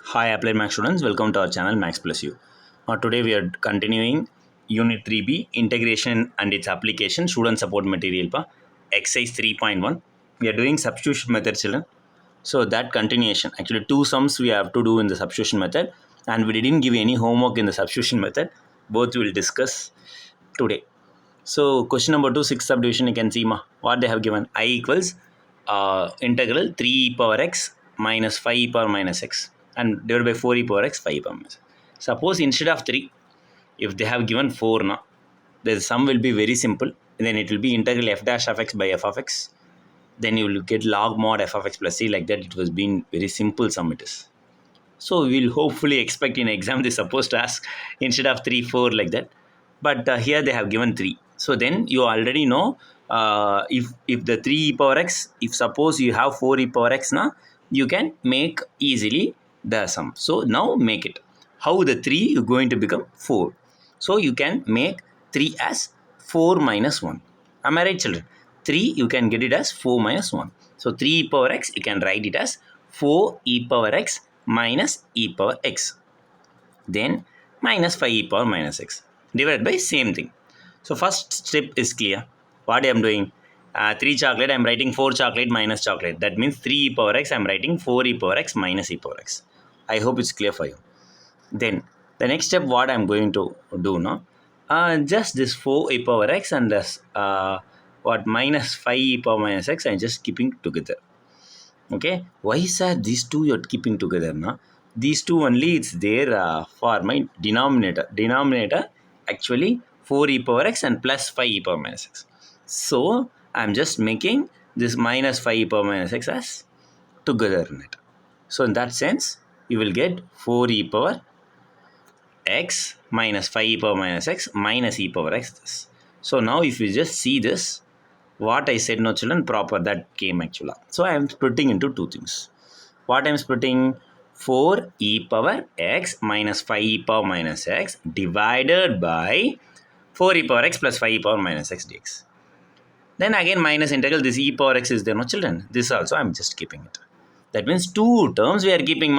Hi Applied Max students, welcome to our channel Max Plus U. Today we are continuing Unit 3B Integration and its Application Student Support Material XII 3.1. We are doing substitution method children. So that continuation, actually two sums we have to do in the substitution method and we didn't give any homework in the substitution method. Both we will discuss today. So question number 2, sixth subdivision, you can see what they have given. I equals integral 3 e power x minus 5 e power minus x and divided by 4 e power x 5 e power minus. Suppose instead of 3, if they have given 4 now, the sum will be very simple. Then it will be integral f dash of x by f of x. Then you will get log mod f of x plus c, like that. It was been very simple sum it is. So we will hopefully expect in exam they supposed to ask instead of 3, 4 like that. But here they have given 3. So then you already know if the 3 e power x, if suppose you have 4 e power x now, you can make easily the sum. So now make it. How the 3 is going to become 4? So you can make 3 as 4 minus 1. Am I right children? 3 you can get it as 4 minus 1. So 3 e power x you can write it as 4 e power x minus e power x. Then minus 5 e power minus x divided by same thing. So first step is clear. What I am doing? 3 chocolate, I am writing 4 chocolate minus chocolate. That means 3 e power x, I am writing 4 e power x minus e power x. I hope it's clear for you. Then the next step what I am going to do now? Just this 4 e power x and this minus 5 e power minus x, I am just keeping together. Okay, why sir these two you're keeping together now? These two only it's there for my denominator actually 4 e power x and plus 5 e power minus x. So I'm just making this minus 5 e power minus x as together in it. So in that sense you will get 4 e power x minus 5 e power minus x minus e power x this. So now if you just see this, what I said no children proper that came actually. So I am splitting into two things. What I am splitting? 4 e power x minus 5 e power minus x divided by 4 e power x plus 5 e power minus x dx. Then again minus integral this e power x is there no children. This also I am just keeping it. That means two terms we are keeping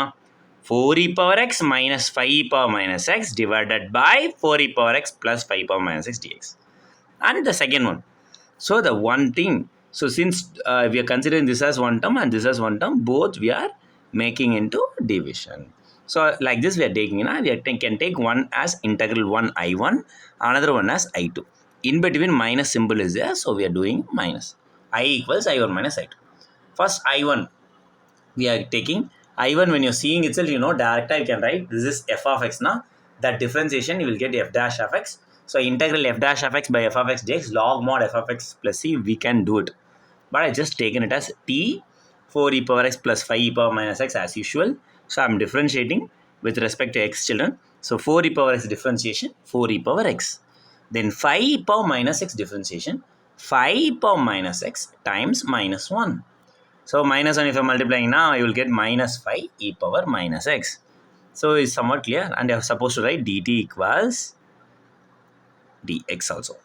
4 e power x minus 5 e power minus x divided by 4 e power x plus 5 e power minus x dx. And the second one. So the one thing, so since we are considering this as one term and this as one term, both we are making into division. So like this we are taking, we can take one as integral 1 I1, another one as I2. In between minus symbol is there, so we are doing minus. I equals I1 minus I2. First I1, we are taking I1 when you're seeing itself, direct I can write this is f of x now. That differentiation you will get f dash of x. So integral f dash of x by f of x dx log mod f of x plus c, we can do it. But I just taken it as t 4 e power x plus 5 e power minus x as usual. So I'm differentiating with respect to x children. So 4 e power x differentiation 4 e power x. Then 5 e power minus x differentiation 5 e power minus x times minus 1. So minus 1 if I'm multiplying now, I will get minus 5 e power minus x. So it's somewhat clear and I'm supposed to write dt equals dx also.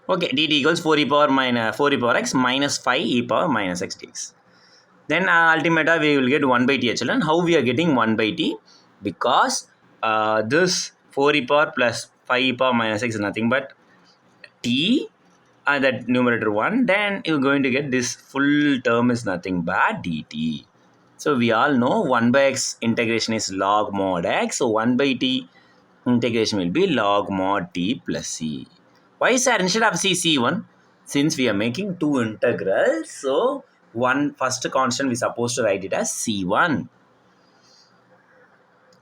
Okay, dt equals 4 e power x minus 5 e power minus x dx. Then ultimately we will get 1 by t children. How we are getting 1 by t? Because this 4 e power plus 5 e power minus x is nothing but t, that numerator 1, then you're going to get this full term is nothing but dt. So we all know 1 by x integration is log mod x. So 1 by t integration will be log mod t plus c. Why sir instead of c1? Since we are making two integrals, so one first constant we supposed to write it as c1.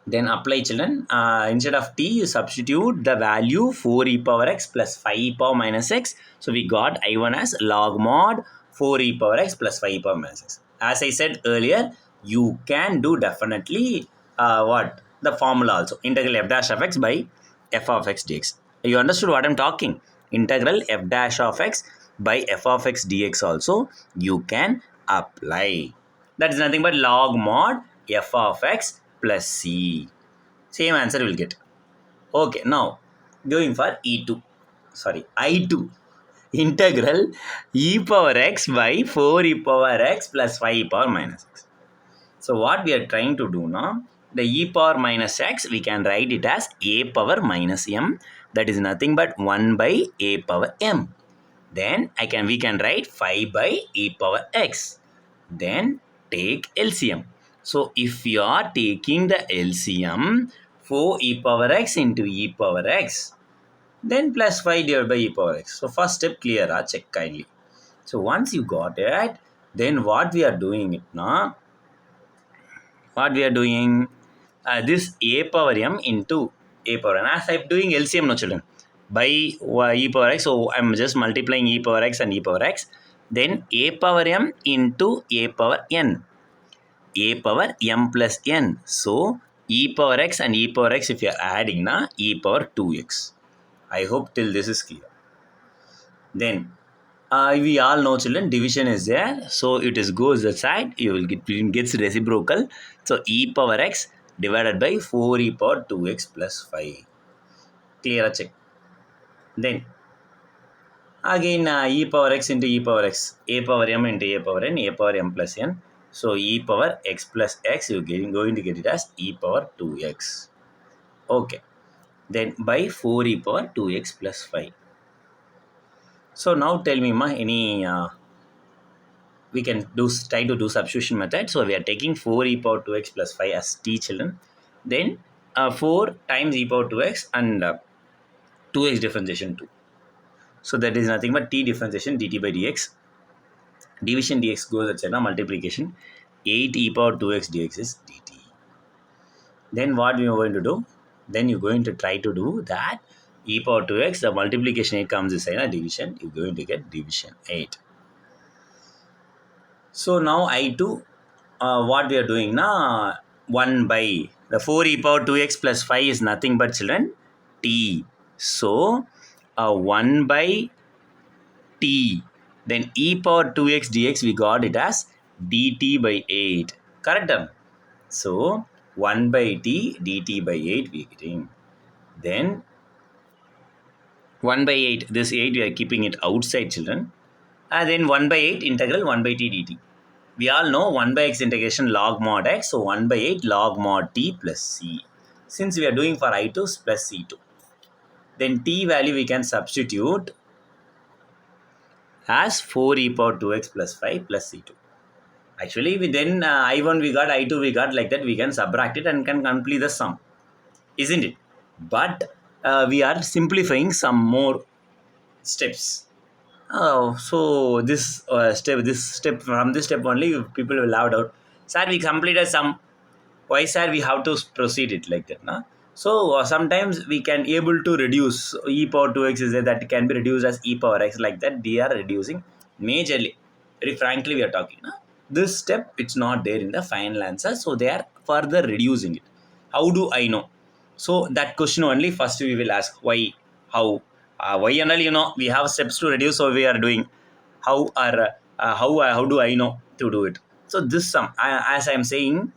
Then apply children. Instead of t, you substitute the value 4 e power x plus 5 e power minus x. So we got I1 as log mod 4 e power x plus 5 e power minus x. As I said earlier, you can do definitely the formula also. Integral f dash of x by f of x dx. You understood what I'm talking? Integral f dash of x by f of x dx also you can apply. That is nothing but log mod f of x plus c. Same answer will get. Okay, now going for I2. Integral e power x by 4 e power x plus 5 e power minus x. So what we are trying to do now, the e power minus x, we can write it as a power minus m. That is nothing but 1 by a power m. Then we can write 5 by e power x. Then take LCM. So if you are taking the LCM, 4 e power x into e power x, then plus 5 divided by e power x. So first step clear, check kindly. So once you got it, then what we are doing it now? What we are doing? This a power m into a power n. As I'm doing LCM, no children, by e power x. So I'm just multiplying e power x and e power x. Then a power m into a power n. A power m plus n. So e power x and e power x, if you are adding, na, e power 2x. I hope till this is clear. Then we all know, children, division is there, so it is goes the side, you will gets reciprocal. So e power x divided by 4 e power 2x plus 5. Clear, check. Then again e power x into e power x, a power m into a power n, a power m plus n. So e power x plus x, you are going to get it as e power 2x. Okay. Then by 4 e power 2x plus 5. So now tell me, any we can try to do substitution method. So we are taking 4 e power 2x plus 5 as t, children. Then 4 times e power 2x and 2x differentiation 2. So that is nothing but t differentiation dt by dx. Division dx goes at multiplication. 8 e power 2x dx is dt. Then what we are going to do? Then you're going to try to do that e power 2x, the multiplication 8 comes inside division, you're going to get division 8. So now I2, what we are doing now, 1 by the 4 e power 2x plus 5 is nothing but, children, t. So 1 by t. Then e power 2x dx, we got it as dt by 8. Correct? So 1 by t dt by 8 we are getting. Then 1 by 8, this 8 we are keeping it outside, children. Then 1 by 8 integral 1 by t dt. We all know 1 by x integration log mod x. So 1 by 8 log mod t plus c. Since we are doing for I2 plus c2. Then t value we can substitute as 4 e power 2x plus 5 plus c2. Actually, we then I1 we got, I2 we got, like that we can subtract it and can complete the sum. Isn't it? But we are simplifying some more steps. So this step from this step only people will have doubt. Sir, we completed some. Why, sir, we have to proceed it like that, na? So sometimes we can able to reduce e power 2x is there, that can be reduced as e power x, like that they are reducing majorly. Very frankly, we are talking, na? This step it's not there in the final answer, so they are further reducing it. How do I know? So that question only first we will ask. Why? How? Why and all, we have steps to reduce, so we are doing. How do I know to do it? So this sum, as I am saying,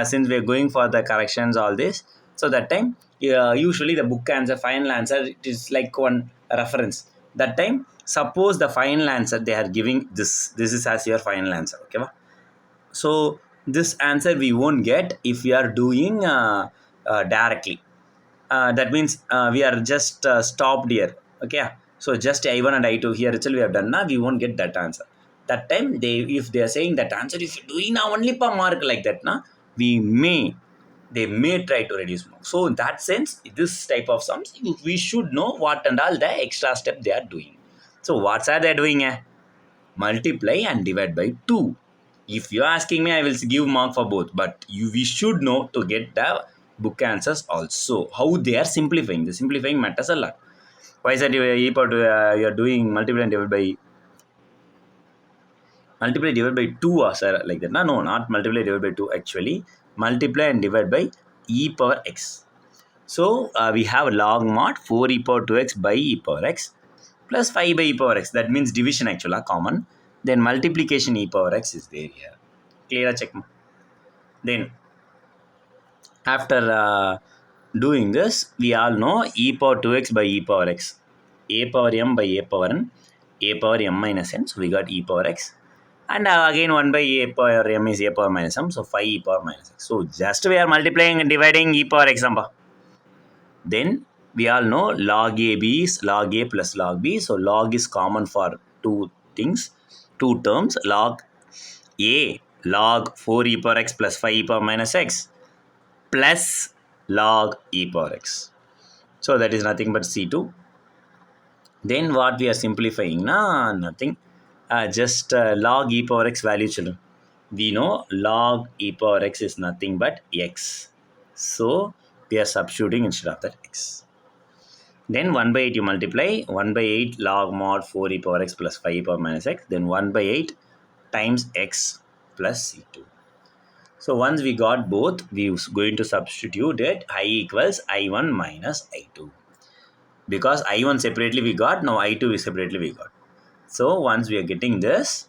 since we are going for the corrections, all this, so that time usually the book answer, final answer, it is like one reference. That time, suppose the final answer they are giving this is as your final answer. Okay, so this answer we won't get if we are doing directly. That means we are just stopped here. Okay, so just I1 and I2 here itself we have done, now we won't get that answer. That time if they are saying that answer if you doing now only per mark like that, na, they may try to reduce mark. So in that sense, this type of sums we should know what and all the extra step they are doing. So what are they doing? Multiply and divide by 2. If you are asking me, I will give mark for both, but we should know to get the book answers also. How they are simplifying. The simplifying matters a lot. Why is that you are doing multiply and divide by 2, sir, like that? No, not multiply divide by 2 actually. Multiply and divide by e power x. So we have log mod 4 e power 2x by e power x plus 5 by e power x. That means division actually common. Then multiplication e power x is there here. Clear? Check. Then after doing this, we all know e power 2x by e power x, a power m by a power n, a power m minus n. So we got e power x. And again 1 by a power m is a power minus m, so 5 e power minus x. So just we are multiplying and dividing e power x number. Then we all know log a b is log a plus log b. So log is common for two things, two terms. Log a, log 4 e power x plus 5 e power minus x plus log e power x. So that is nothing but C2. Then what we are simplifying? Nothing. Just log e power x value, children. We know log e power x is nothing but x. So we are substituting instead of that x. Then 1 by 8 you multiply. 1 by 8 log mod 4 e power x plus 5 e power minus x. Then 1 by 8 times x plus C2. So once we got both, we are going to substitute it. I equals I1 minus I2. Because I1 separately we got, now I2 is separately we got. So once we are getting this,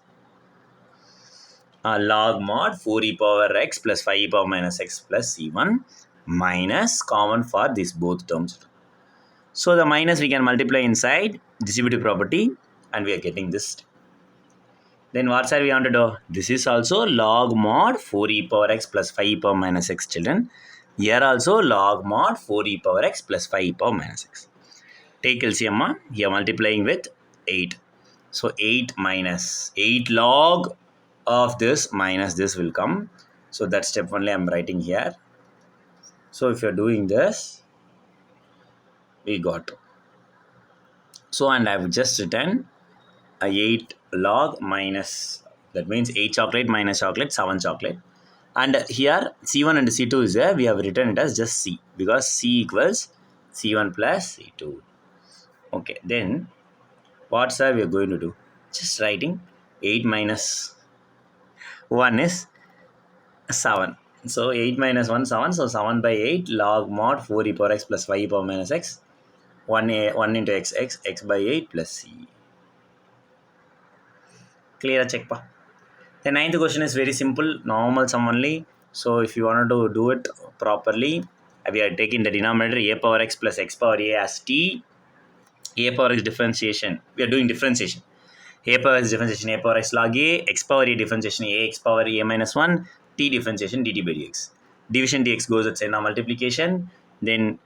log mod 4 e power x plus 5 e power minus x plus C1 minus common for these both terms. So the minus we can multiply inside distributive property and we are getting this. Then what side we want to do? This is also log mod 4 e power x plus 5 e power minus x, children. Here also log mod 4 e power x plus 5 e power minus x. Take LCM, here multiplying with 8. So 8 minus 8 log of this minus this will come. So that step only I am writing here. So if you are doing this, we got. So and I have just written a 8 log minus, that means 8 chocolate minus chocolate, 7 chocolate. And here C1 and C2 is there. We have written it as just C because C equals C1 plus C2. Okay, then what sir we are going to do? Just writing 8 minus 1 is 7. So 8 minus 1, 7. So 7 by 8 log mod 4 e power x plus 5 e power minus x. 1 into x by 8 plus c. Clear, check pa. The ninth question is very simple, normal sum only. So if you wanted to do it properly, we are taking the denominator a power x plus x power a as t. A power x differentiation. We are doing differentiation. A power x differentiation, a power x log a, x power a differentiation, a x power a minus 1, t differentiation, dt by dx. Division dx goes at sign of multiplication. Then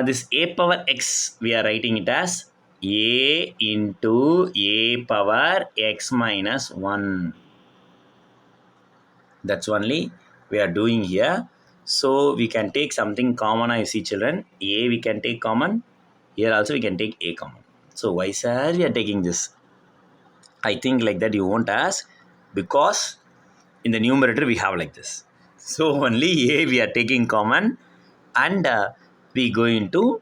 this a power x, we are writing it as a into a power x minus 1. That's only we are doing here. So we can take something common. I see, children. A we can take common. Here also we can take a common. So why sir we are taking this? I think like that you won't ask because in the numerator we have like this. So only a we are taking common and we going to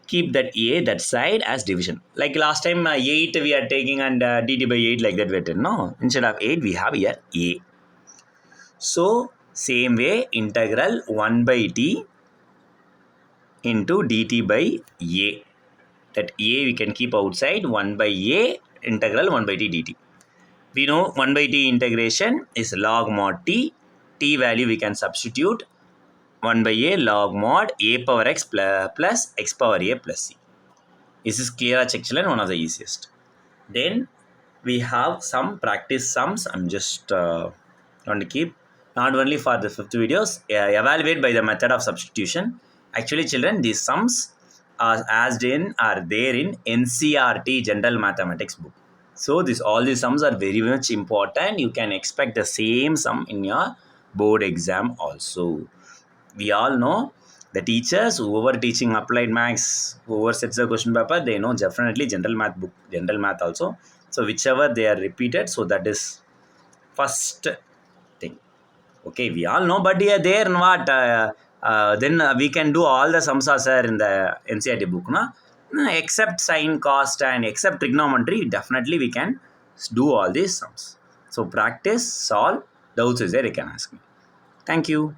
keep that a that side as division. Like last time 8 we are taking and dt by 8 like that we did. No, instead of 8 we have here a. So same way integral 1 by t into dt by a. That a we can keep outside, 1 by a integral 1 by t dt. We know 1 by t integration is log mod t. T value we can substitute 1 by a log mod a power x plus x power a plus c. This is clear, children, one of the easiest. Then we have some practice sums. I'm just going to keep not only for the 5th videos, evaluate by the method of substitution. Actually, children, these sums are there in NCERT General Mathematics book. So all these sums are very much important. You can expect the same sum in your board exam also. We all know the teachers, whoever teaching applied maths, whoever sets the question paper, they know definitely general math book, general math also. So whichever they are repeated, so that is first thing. Okay, we all know, but yeah, there what then we can do all the sums are sir in the NCERT book, no? Except sine, cost, and except trigonometry, definitely we can do all these sums. So practice, solve, doubts is there, you can ask me. Thank you.